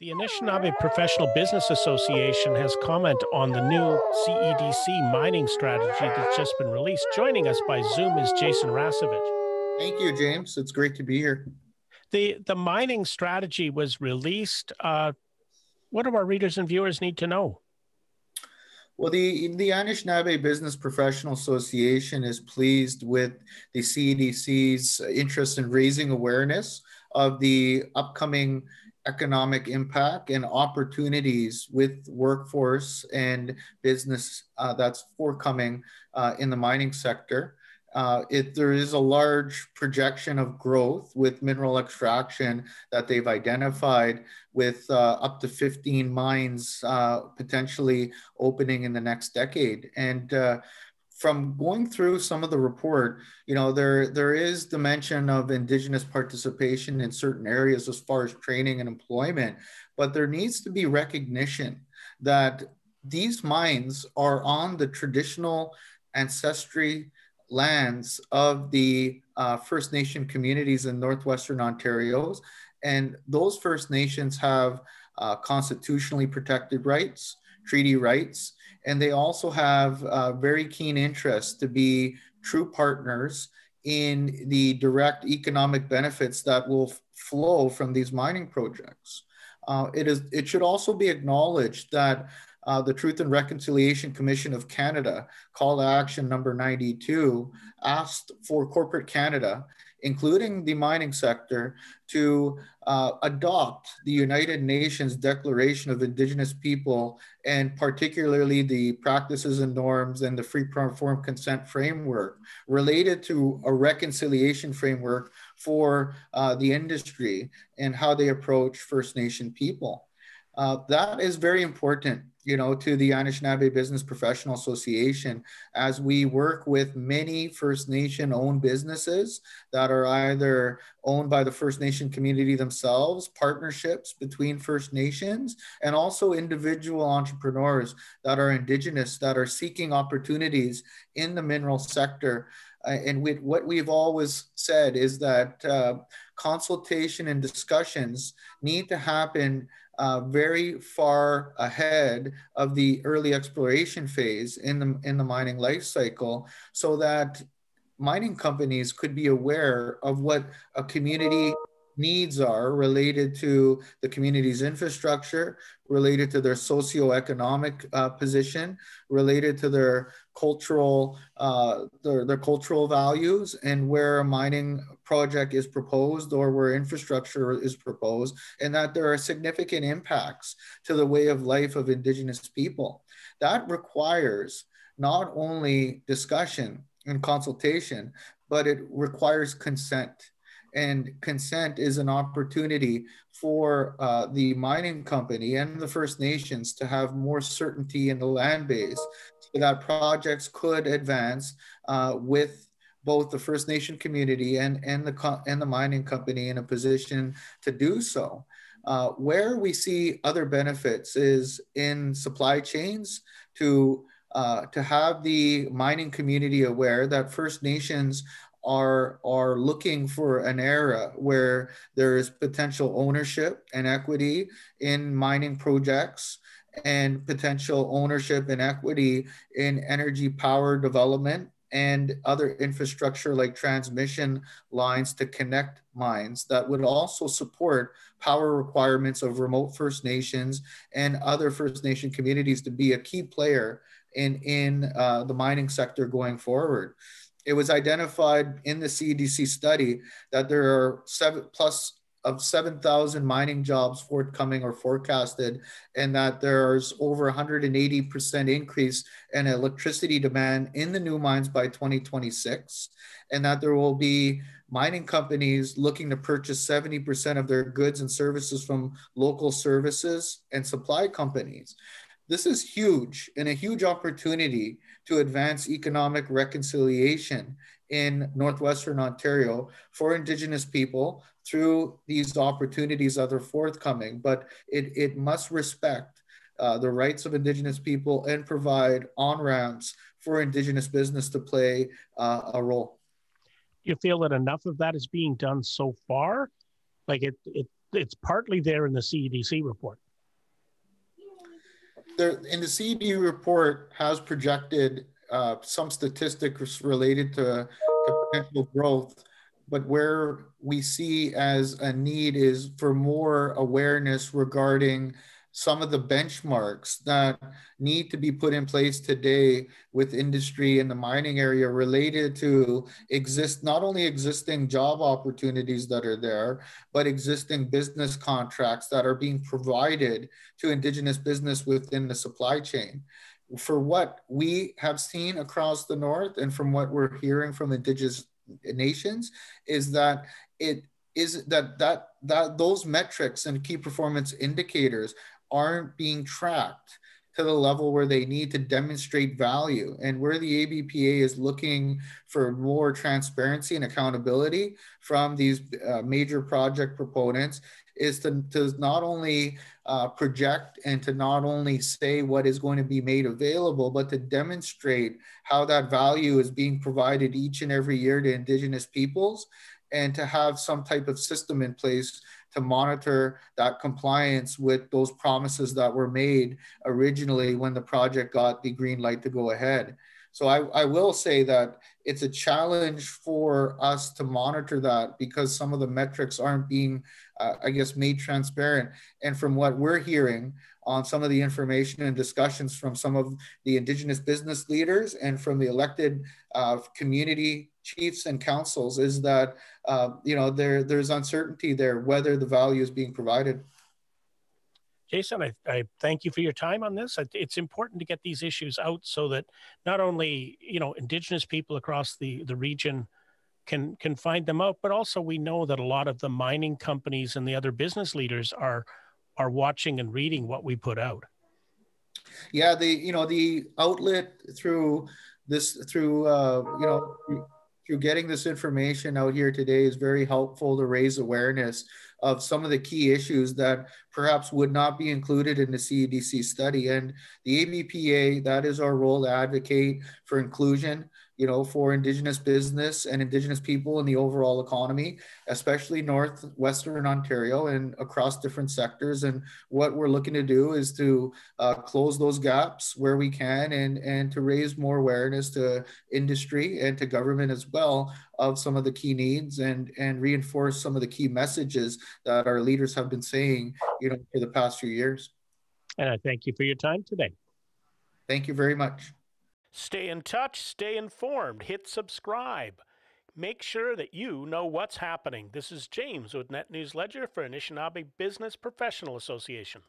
The Anishnawbe Professional Business Association has comment on the new CEDC mining strategy that's just been released. Joining us by Zoom is Jason Rasevych. Thank you, James. It's great to be here. The mining strategy was released. What do our readers and viewers need to know? Well, the Anishnawbe Business Professional Association is pleased with the CEDC's interest in raising awareness of the upcoming economic impact and opportunities with workforce and business that's forthcoming in the mining sector. There is a large projection of growth with mineral extraction that they've identified with up to 15 mines potentially opening in the next decade. And from going through some of the report, there is the mention of Indigenous participation in certain areas as far as training and employment, but there needs to be recognition that these mines are on the traditional ancestry lands of the First Nation communities in Northwestern Ontario. And those First Nations have constitutionally protected rights, treaty rights, and they also have very keen interest to be true partners in the direct economic benefits that will flow from these mining projects. It should also be acknowledged that the Truth and Reconciliation Commission of Canada, call to action number 92, asked for corporate Canada, including the mining sector, to adopt the United Nations Declaration of Indigenous People, and particularly the practices and norms and the free informed consent framework related to a reconciliation framework for the industry and how they approach First Nation people. That is very important, to the Anishnawbe Business Professional Association, as we work with many First Nation owned businesses that are either owned by the First Nation community themselves, partnerships between First Nations, and also individual entrepreneurs that are Indigenous, that are seeking opportunities in the mineral sector. And what we've always said is that consultation and discussions need to happen very far ahead of the early exploration phase in the mining life cycle, so that mining companies could be aware of what a community needs are related to the community's infrastructure, related to their socioeconomic position, related to their cultural values, and where a mining project is proposed or where infrastructure is proposed, and that there are significant impacts to the way of life of Indigenous people. That requires not only discussion and consultation, but it requires consent. And consent is an opportunity for the mining company and the First Nations to have more certainty in the land base, so that projects could advance with both the First Nation community and the mining company in a position to do so. Where we see other benefits is in supply chains, to have the mining community aware that First Nations are looking for an era where there is potential ownership and equity in mining projects, and potential ownership and equity in energy power development and other infrastructure like transmission lines to connect mines that would also support power requirements of remote First Nations and other First Nation communities to be a key player in the mining sector going forward. It was identified in the CEDC study that there are 7,000 mining jobs forthcoming or forecasted, and that there's over 180% increase in electricity demand in the new mines by 2026, and that there will be mining companies looking to purchase 70% of their goods and services from local services and supply companies. This is huge, and a huge opportunity to advance economic reconciliation in Northwestern Ontario for Indigenous people through these opportunities that are forthcoming. But it must respect the rights of Indigenous people and provide on-ramps for Indigenous business to play a role. Do you feel that enough of that is being done so far? Like it's partly there in the CEDC report. In the CED report has projected some statistics related to potential growth, but where we see as a need is for more awareness regarding some of the benchmarks that need to be put in place today with industry in the mining area related to not only existing job opportunities that are there, but existing business contracts that are being provided to Indigenous business within the supply chain. For what we have seen across the North and from what we're hearing from Indigenous nations is that those metrics and key performance indicators aren't being tracked to the level where they need to demonstrate value, and where the ABPA is looking for more transparency and accountability from these major project proponents is to not only project and to not only say what is going to be made available, but to demonstrate how that value is being provided each and every year to Indigenous peoples, and to have some type of system in place to monitor that compliance with those promises that were made originally when the project got the green light to go ahead. So I will say that it's a challenge for us to monitor that because some of the metrics aren't being, I guess, made transparent. And from what we're hearing on some of the information and discussions from some of the Indigenous business leaders and from the elected community chiefs and councils is that, there's uncertainty there whether the value is being provided. Jason, I thank you for your time on this. It's important to get these issues out so that not only, Indigenous people across the region can find them out, but also we know that a lot of the mining companies and the other business leaders are watching and reading what we put out. Yeah, the outlet through getting this information out here today is very helpful to raise awareness of some of the key issues that perhaps would not be included in the CEDC study. And the ABPA, that is our role to advocate for inclusion, for Indigenous business and Indigenous people in the overall economy, especially Northwestern Ontario and across different sectors. And what we're looking to do is to close those gaps where we can and to raise more awareness to industry and to government as well of some of the key needs and reinforce some of the key messages that our leaders have been saying, for the past few years. And I thank you for your time today. Thank you very much. Stay in touch, stay informed, hit subscribe. Make sure that you know what's happening. This is James with Net News Ledger for Anishnawbe Business Professional Association.